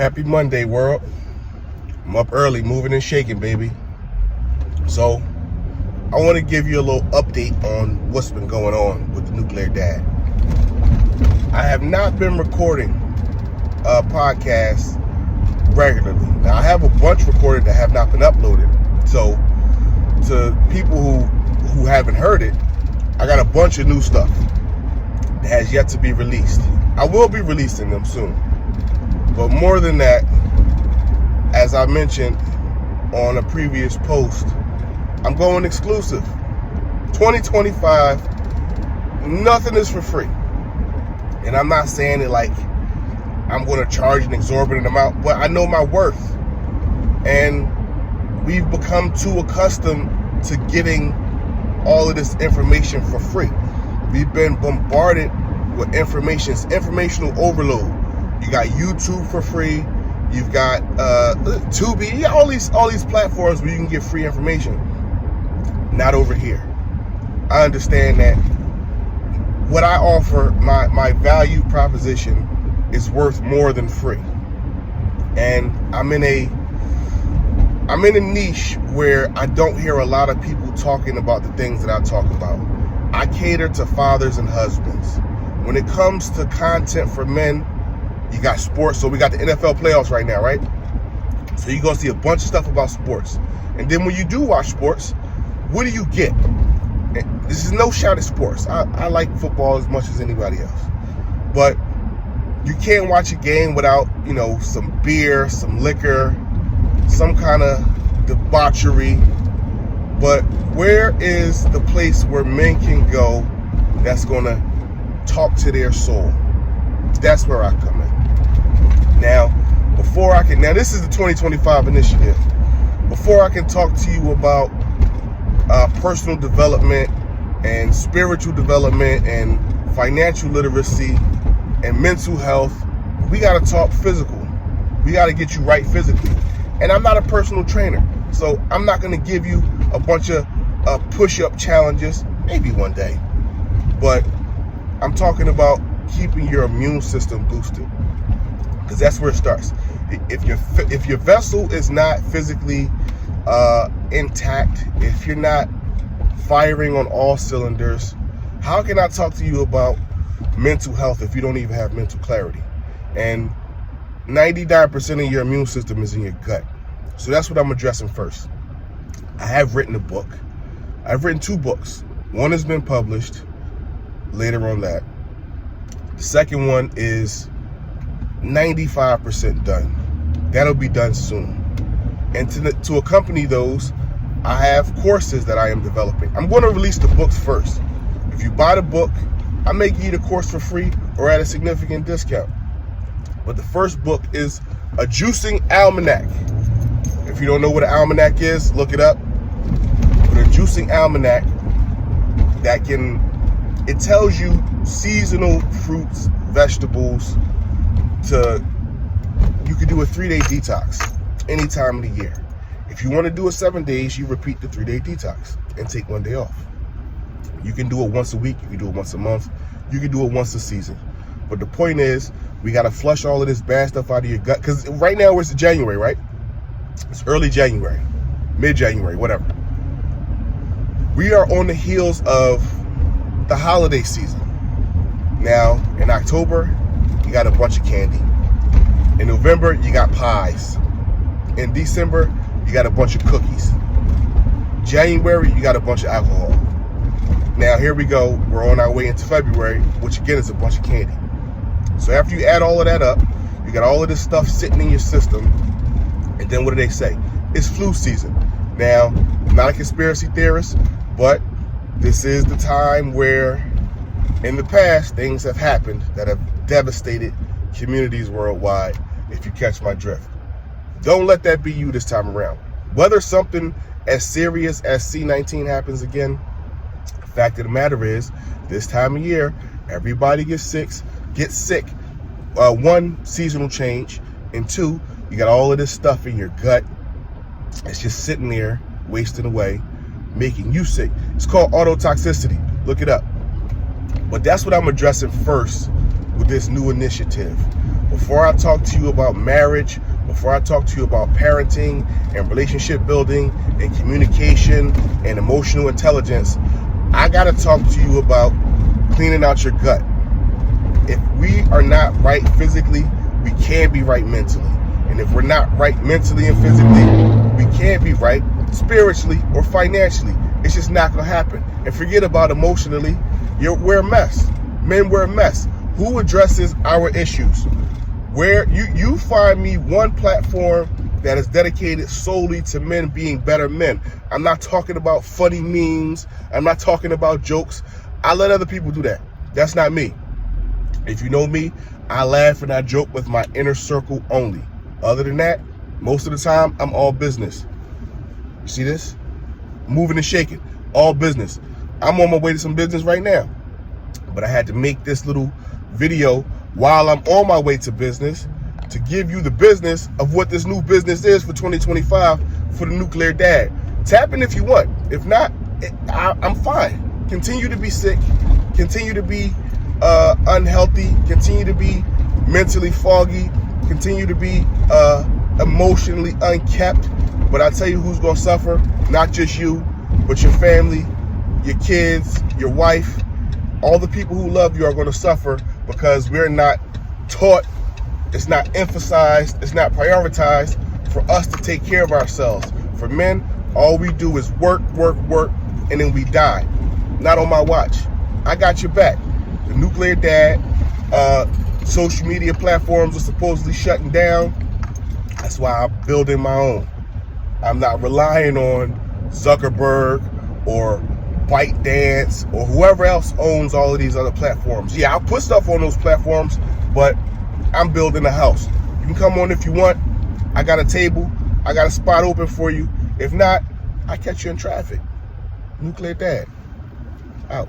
Happy Monday, world. I'm up early, moving and shaking, baby. So, I want to give you a little update on what's been going on with the nuclear dad. I have not been recording podcasts regularly. Now, I have a bunch recorded that have not been uploaded. So, to people who haven't heard it, I got a bunch of new stuff that has yet to be released. I will be releasing them soon. But more than that, as I mentioned on a previous post, I'm going exclusive. 2025, nothing is for free. And I'm not saying it like I'm going to charge an exorbitant amount, but I know my worth. And we've become too accustomed to getting all of this information for free. We've been bombarded with informational overload. You got YouTube for free. You've got Tubi. You got all these platforms where you can get free information. Not over here. I understand that what I offer, my value proposition, is worth more than free. And I'm in a niche where I don't hear a lot of people talking about the things that I talk about. I cater to fathers and husbands. When it comes to content for men, you got sports. So we got the NFL playoffs right now, right? So you're going to see a bunch of stuff about sports. And then when you do watch sports, what do you get? And this is no shot at sports. I like football as much as anybody else. But you can't watch a game without, some beer, some liquor, some kind of debauchery. But where is the place where men can go that's going to talk to their soul? That's where I come in. Now, this is the 2025 initiative. Before I can talk to you about personal development and spiritual development and financial literacy and mental health, we got to talk physical. We got to get you right physically. And I'm not a personal trainer, so I'm not going to give you a bunch of push-up challenges, maybe one day. But I'm talking about keeping your immune system boosted, because that's where it starts. If your vessel is not physically intact, if you're not firing on all cylinders, how can I talk to you about mental health if you don't even have mental clarity? And 99% of your immune system is in your gut. So that's what I'm addressing first. I have written a book. I've written 2 books. One has been published. Later on that. The second one is 95% done. That'll be done soon. And to accompany those, I have courses that I am developing. I'm going to release the books first. If you buy the book, I may give you the course for free or at a significant discount. But the first book is a juicing almanac. If you don't know what an almanac is, look it up. But a juicing almanac it tells you seasonal fruits, vegetables. You could do a 3-day detox any time of the year. If you want to do it 7 days, you repeat the 3-day detox and take 1 day off. You can do it once a week. You can do it once a month. You can do it once a season. But the point is, we got to flush all of this bad stuff out of your gut. Because right now it's January, right? It's early January, mid-January, whatever. We are on the heels of the holiday season. Now, in October, you got a bunch of candy. In November, you got pies. In December, you got a bunch of cookies. January, you got a bunch of alcohol. Now, here we go. We're on our way into February, which again is a bunch of candy. So after you add all of that up, you got all of this stuff sitting in your system. And then what do they say? It's flu season. Now, I'm not a conspiracy theorist, but this is the time where, in the past, things have happened that have devastated communities worldwide, if you catch my drift. Don't let that be you this time around. Whether something as serious as C-19 happens again, the fact of the matter is, this time of year, everybody gets sick. One, seasonal change, and 2, you got all of this stuff in your gut. It's just sitting there, wasting away, making you sick. It's called autotoxicity. Look it up. But that's what I'm addressing first with this new initiative. Before I talk to you about marriage, before I talk to you about parenting and relationship building and communication and emotional intelligence, I gotta talk to you about cleaning out your gut. If we are not right physically, we can't be right mentally. And if we're not right mentally and physically, we can't be right spiritually or financially. It's just not gonna happen. And forget about emotionally, we're a mess. Men, we're a mess. Who addresses our issues? Where you find me one platform that is dedicated solely to men being better men. I'm not talking about funny memes. I'm not talking about jokes. I let other people do that. That's not me. If you know me, I laugh and I joke with my inner circle only. Other than that, most of the time, I'm all business. You see this? Moving and shaking, all business. I'm on my way to some business right now. But I had to make this little video while I'm on my way to business to give you the business of what this new business is for 2025 for the nuclear dad. Tap in if you want. If not, I'm fine. Continue to be sick. Continue to be unhealthy. Continue to be mentally foggy. Continue to be emotionally unkept. But I tell you who's going to suffer. Not just you, but your family, your kids, your wife. All the people who love you are going to suffer because we're not taught, it's not emphasized, it's not prioritized for us to take care of ourselves. For men, all we do is work, work, work, and then we die. Not on my watch. I got your back. The nuclear dad, social media platforms are supposedly shutting down. That's why I'm building my own. I'm not relying on Zuckerberg or ByteDance or whoever else owns all of these other platforms. Yeah, I'll put stuff on those platforms, but I'm building a house. You can come on if you want. I got a table. I got a spot open for you. If not, I catch you in traffic. Nuclear Dad. Out.